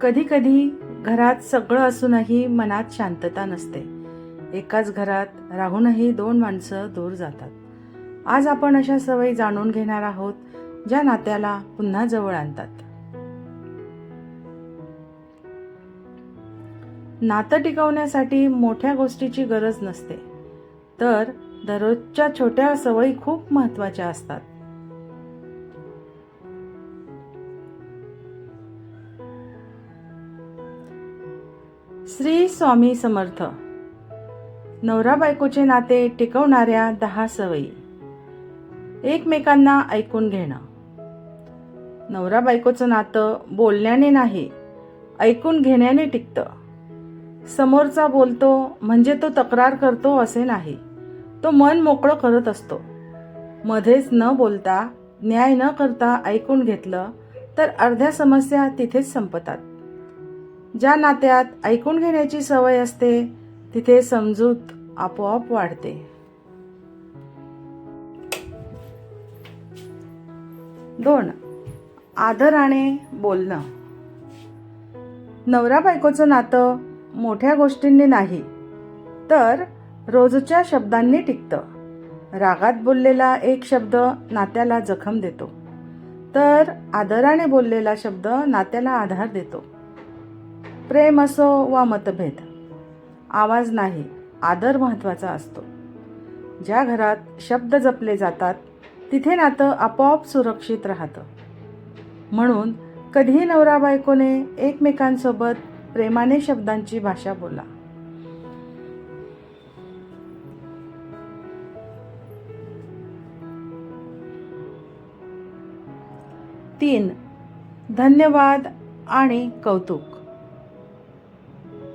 कधी-कधी घरात सगळं असूनही मनात शांतता नसते. एकाच घरात राहूनही दोन माणसं दूर जातात. आज आपण अशा सवयी जाणून घेणार आहोत, ज्या नात्याला पुन्हा जवळ आणतात. नातं टिकवण्यासाठी मोठ्या गोष्टीची गरज नसते, तर दररोजच्या छोट्या सवयी खूप महत्त्वाच्या असतात. श्री स्वामी समर्थ. नवरा बायकोचे नाते टिकवणाऱ्या 10 सवयी. एकमेकांना ऐकून घेणं. नवरा बायकोचं नातं बोलण्याने नाही, ऐकून घेण्याने टिकतं. समोरचा बोलतो म्हणजे तो तक्रार करतो असे नाही, तो मन मोकळं करत असतो. मध्येच न बोलता, न्याय न करता ऐकून घेतलं तर अर्ध्या समस्या तिथेच संपतात. ज्या नात्यात ऐकून घेण्याची सवय असते, तिथे समजूत आपोआप वाढते. 2. आदराने बोलणं. नवरा बायकोचं नातं मोठ्या गोष्टींनी नाही, तर रोजच्या शब्दांनी टिकतं. रागात बोललेला एक शब्द नात्याला जखम देतो, तर आदराने बोललेला शब्द नात्याला आधार देतो. प्रेम असो वा मतभेद, आवाज नाही, आदर महत्त्वाचा असतो. ज्या घरात शब्द जपले जातात, तिथे नातं आपोआप सुरक्षित राहतं. म्हणून कधीही नवरा बायकोने एकमेकांसोबत प्रेमाने शब्दांची भाषा बोला. 3. धन्यवाद आणि कौतुक.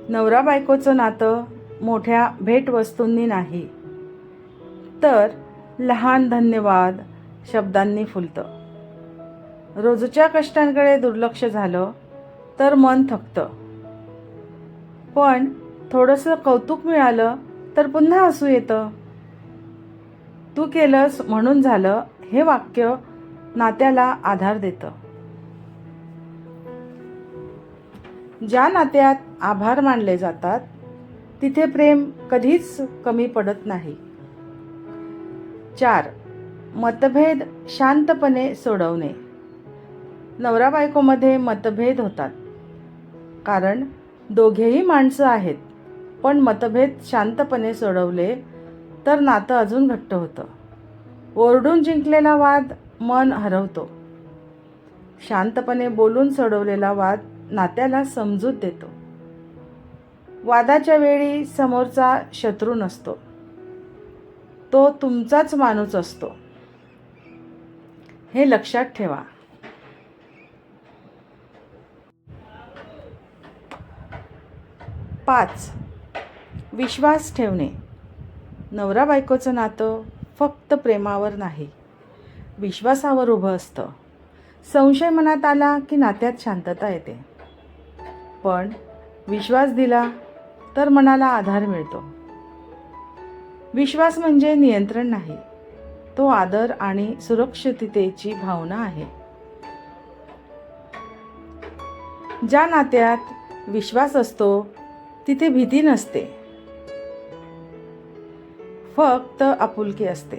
नवरा बायकोचं नातं मोठ्या भेटवस्तूंनी नाही, तर लहान धन्यवाद शब्दांनी फुलतं. रोजच्या कष्टांकडे दुर्लक्ष झालं तर मन थकतं, पण थोडंसं कौतुक मिळालं तर पुन्हा हसू येतं. तू केलंस म्हणून झालं, हे वाक्य नात्याला आधार देतं. ज्या नात्यात आभार मानले जातात, तिथे प्रेम कधीच कमी पडत नाही. 4. मतभेद शांतपणे सोडवणे. नवरा बायकोमध्ये मतभेद होतात, कारण दोघेही माणसं आहेत. पण मतभेद शांतपणे सोडवले तर नातं अजून घट्ट होतं. ओरडून जिंकलेला वाद मन हरवतो. शांतपणे बोलून सोडवलेला वाद नात्याला समजूत देतो. वादाच्या वेळी समोरचा शत्रू नसतो, तो तुमचाच माणूस असतो. हे लक्षात ठेवा. 5. विश्वास ठेवणे. नवरा बायकोचं नातं फक्त प्रेमावर नाही, विश्वासावर उभं असतं. संशय मनात आला की नात्यात शांतता येते, पण विश्वास दिला तर मनाला आधार मिळतो. विश्वास म्हणजे नियंत्रण नाही, तो आदर आणि सुरक्षिततेची भावना आहे. ज्या नात्यात विश्वास असतो, तिथे भीती नसते, फक्त आपुलकी असते.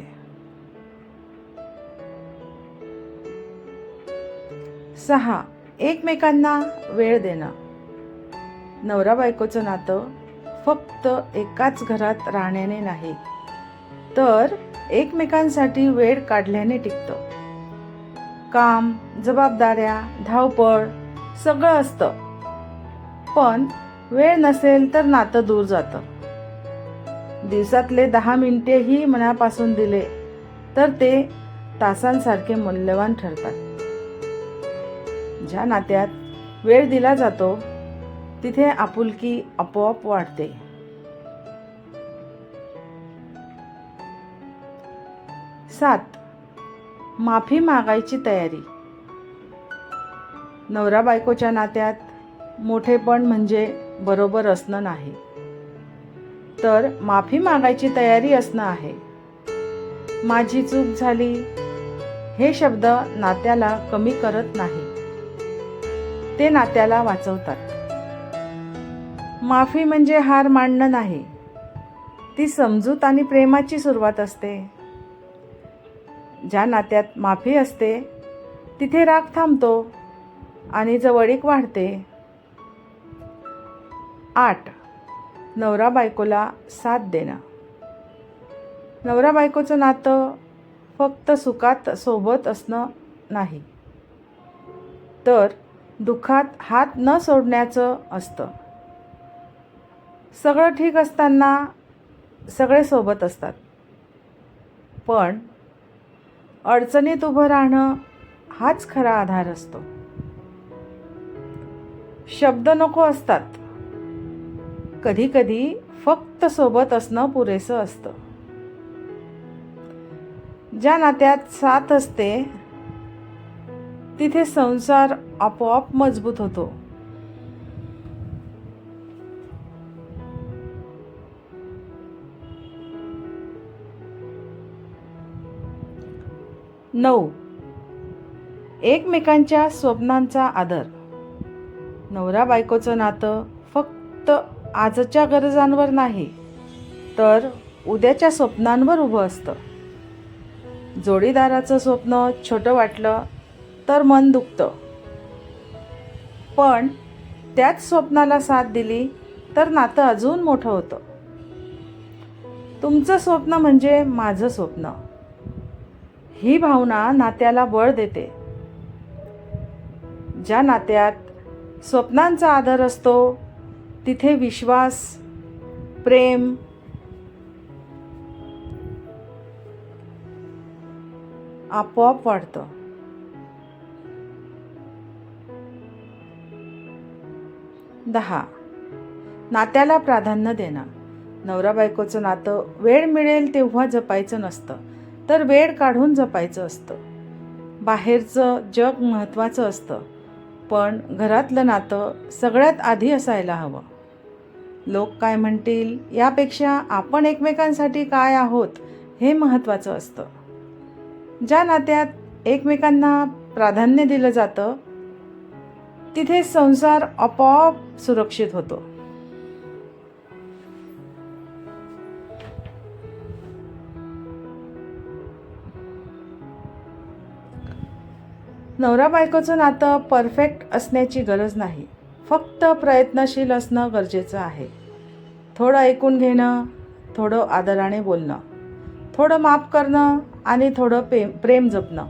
6. एकमेकांना वेळ देणं. नवरा बायकोचं नातं फक्त एकाच घरात राहण्याने नाही, तर एकमेकांसाठी वेळ काढल्याने टिकतं. काम, जबाबदाऱ्या, धावपळ सगळं असतं, पण वेळ नसेल तर नातं दूर जातं. दिवसातले 10 मिनिटेही मनापासून दिले तर ते तासांसारखे मूल्यवान ठरतात. ज्या नात्यात वेळ दिला जातो, तिथे आपुलकी आपोआप वाढते. 7. माफी मागायची तयारी. नवरा बायकोच्या नात्यात मोठेपण म्हणजे बरोबर असणं नाही, तर माफी मागायची तयारी असणं आहे. माझी चूक झाली हे शब्द नात्याला कमी करत नाही, ते नात्याला वाचवतात. माफी म्हणजे हार मानणं नाही, ती समजूत आणि प्रेमाची सुरुवात असते. ज्या नात्यात माफी असते तिथे राग थांबतो आणि जवळीक वाढते. 8. नवरा बायकोला साथ देणं. नवरा बायकोचं नातं फक्त सुखात सोबत असणं नाही, तर दुःखात हात न सोडण्याचं असतं. सगळं ठीक असताना सगळे सोबत असतात, पण अडचणीत उभं राहणं हाच खरा आधार असतो. शब्द नको असतात, कधीकधी फक्त सोबत असणं पुरेसं असतं. ज्या नात्यात साथ असते तिथे संसार आपोआप मजबूत होतो. 9. एकमेकांच्या स्वप्नांचा आदर. नवरा बायकोचं नातं फक्त आजच्या गरजांवर नाही, तर उद्याच्या स्वप्नांवर उभं असतं. जोडीदाराचं स्वप्न छोटं वाटलं तर मन दुखतं, पण त्याच स्वप्नाला साथ दिली तर नातं अजून मोठं होतं. तुमचं स्वप्न म्हणजे माझं स्वप्न, ही भावना नात्याला बळ देते. ज्या नात्यात स्वप्नांचा आदर असतो तिथे विश्वास, प्रेम आपोआप वाढतं. 10. नात्याला प्राधान्य देणं. नवरा बायकोचं नातं वेळ मिळेल तेव्हा जपायचं नसतं, तर वेळ काढून जपायचं असतं. बाहेरचं जग महत्त्वाचं असतं, पण घरातलं नातं सगळ्यात आधी असायला हवं. लोक काय म्हणतील यापेक्षा आपण एकमेकांसाठी काय आहोत हे महत्त्वाचं असतं. ज्या नात्यात एकमेकांना प्राधान्य दिलं जातं तिथे संसार आपोआप सुरक्षित होतो. नवरा बायकोचं नातं परफेक्ट असण्याची गरज नाही, फक्त प्रयत्नशील असणं गरजेचं आहे. थोडं ऐकून घेणं, थोडं आदराने बोलणं, थोडं माफ करणं आणि थोडं प्रेम जपणं,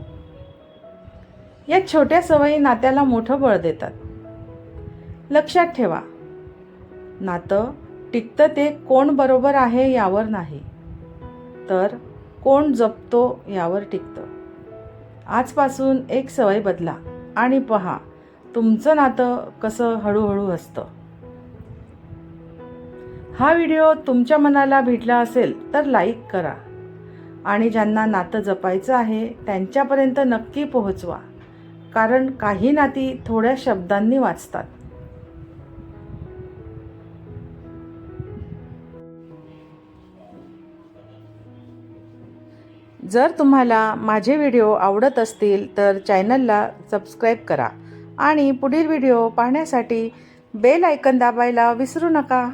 या छोट्या सवयी नात्याला मोठं बळ देतात. लक्षात ठेवा, नातं टिकतं ते कोण बरोबर आहे यावर नाही, तर कोण जपतो यावर टिकतं. आजपासून एक सवय बदला आणि पहा तुमचं नातं कसं हळूहळू असतं. हा व्हिडिओ तुमच्या मनाला भिडला असेल तर लाईक करा आणि ज्यांना नातं जपायचं आहे त्यांच्यापर्यंत नक्की पोहोचवा, कारण काही नाती थोड्या शब्दांनी वाचतात. जर तुम्हाला माझे व्हिडिओ आवडत असतील तर चॅनलला सबस्क्राईब करा आणि पुढील व्हिडिओ पाहण्यासाठी बेल आयकॉन दाबायला विसरू नका.